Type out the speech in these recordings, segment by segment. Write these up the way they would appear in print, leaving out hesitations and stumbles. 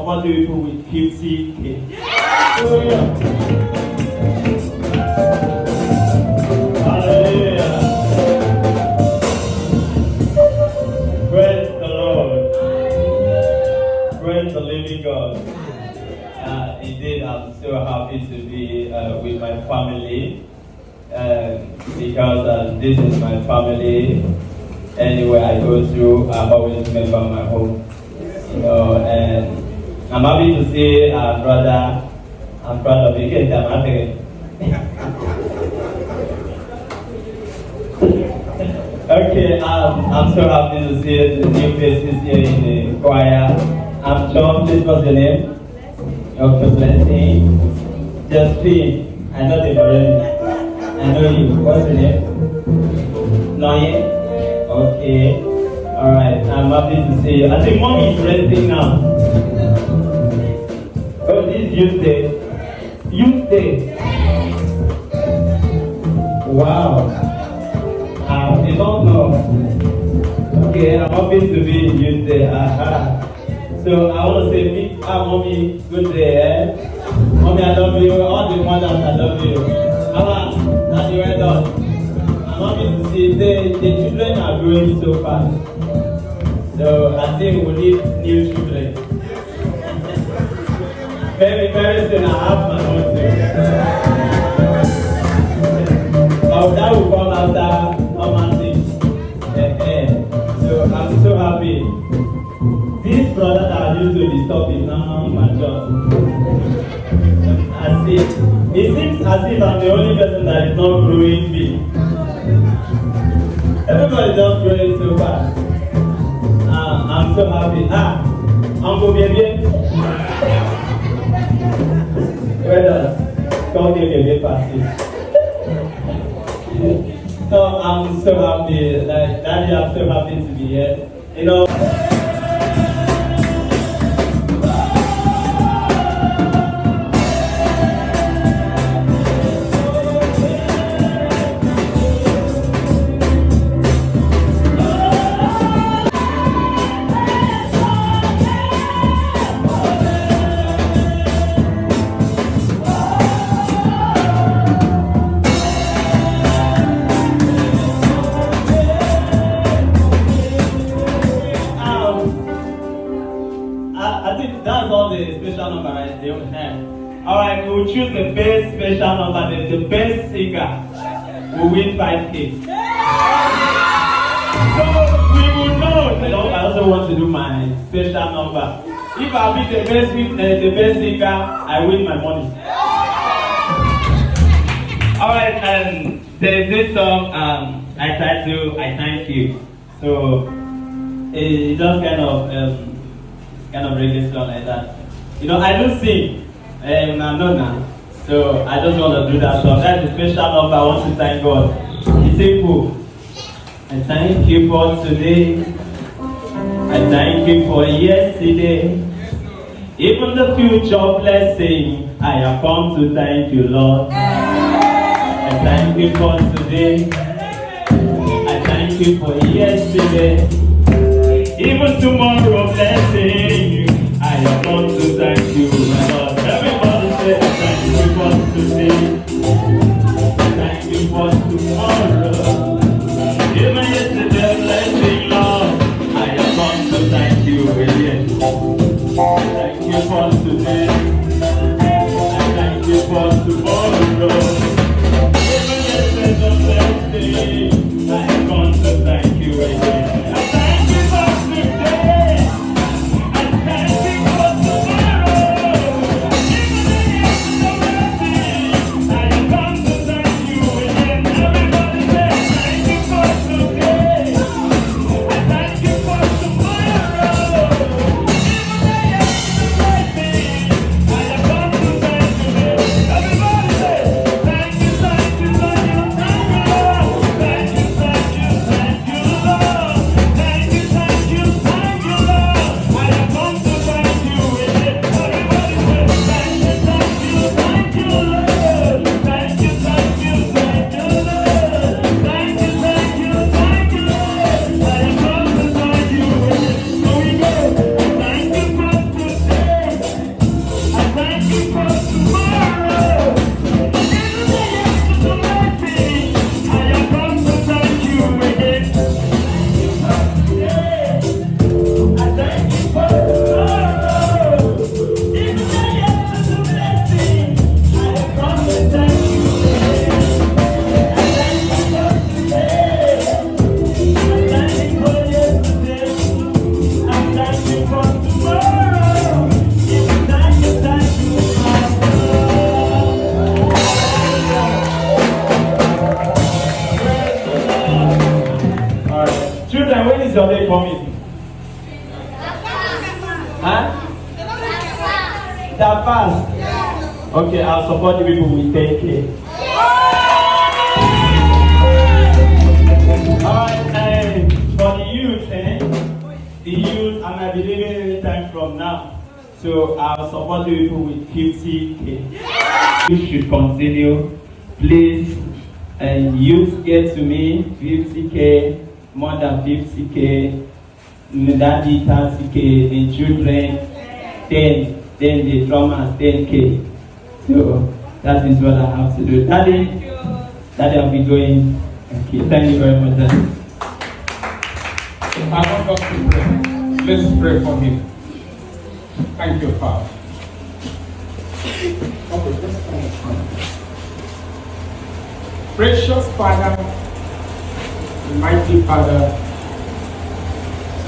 of 40 people with 50K. Hallelujah. Hallelujah. Praise the Lord. Praise the living God. Indeed, I'm so happy to be with my family because this is my family. Anywhere I go through, I always remember my home. You know, and I'm happy to see our brother. I'm proud of you. Okay, I'm so happy to see the new faces here in the choir. I'm John. This was the name. Okay, Blessing. Josephine. I know them already. I know you. What's your name? Noye? Okay. Alright, I'm happy to see you. I think mommy is resting now. Oh, this is youth day. Youth day. Wow. They don't know. Okay, I'm happy to be in youth day. So I want to say big mommy, good day. Mommy, I love you. All the mothers, I love you. Mama, that's the way done. I'm happy to see the children are growing so fast. So I think we need new children. Very, very soon I have my own too. That will come after normal things. So I'm so happy. This brother that I used to disturb is now mature. It seems as if I'm the only person that is not growing big. Everybody is just growing so fast. I'm so happy. Uncle Baby. Well done. Come here, baby, pass it. So I'm so happy. Like, Daddy, I'm so happy to be here. You know. Alright, we will choose the best special number, the best singer will win 5K. So we will know. I also want to do my special number. If I be the best singer, I win my money. Alright, and there's this song I thank you. So it's just kind of reggae song like that. You know, I do sing. I'm not now. So I just want to do that song. That's a special number. I want to thank God. It's simple. I thank you for today. I thank you for yesterday. Even the future blessing, I have come to thank you, Lord. I thank you for today. I thank you for yesterday. Even tomorrow blessing, I have come to thank you, Lord. Everybody say thank you for today. Thank you for tomorrow. Even yesterday blessing, Lord, I have come to thank you again. Thank you for today. Thank you for tomorrow. Even yesterday blessing, I have come to thank you again. Thank you for today. Thank you. That fast? Okay, I'll support the people with 10K. Alright, for the youth, the youth, I might be leaving any time from now. So I'll support the people with 50K. You should continue. Please, and youth get to me 50K, more than 50K, daddy 30K, the children 10, then the drummers 10K. So that is what I have to do. Daddy, I'll be going. Okay, thank you very much, Daddy. I want us to pray. Let's pray for him. Thank you, Father. Okay, let's pray. Precious Father, mighty Father,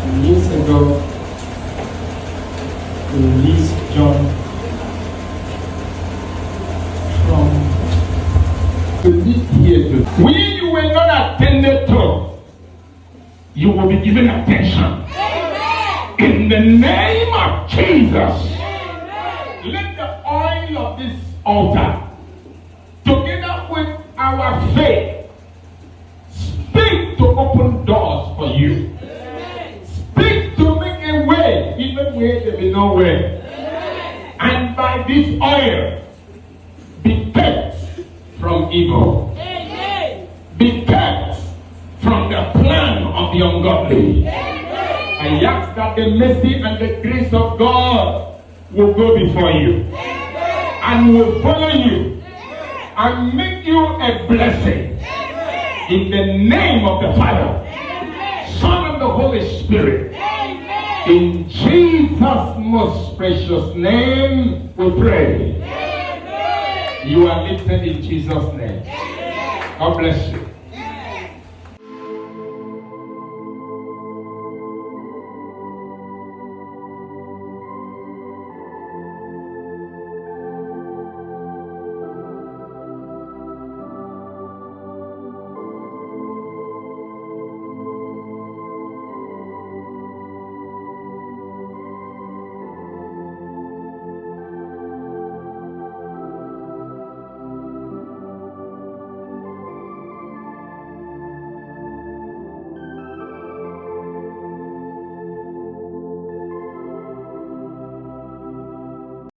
some years ago, you released John from to live here. When you were not attended to, you will be given attention. In the name of Jesus, let the oil of this altar, together with our faith, speak to open doors for you. Speak to make a way, even where there be no way. And by this oil, be kept from evil. Be kept from the plan of the ungodly. I ask that the mercy and the grace of God will go before you and will follow you and make you a blessing. In the name of the Father, Son, and the Holy Spirit. In Jesus' most precious name we pray. You are lifted in Jesus' name. God bless you.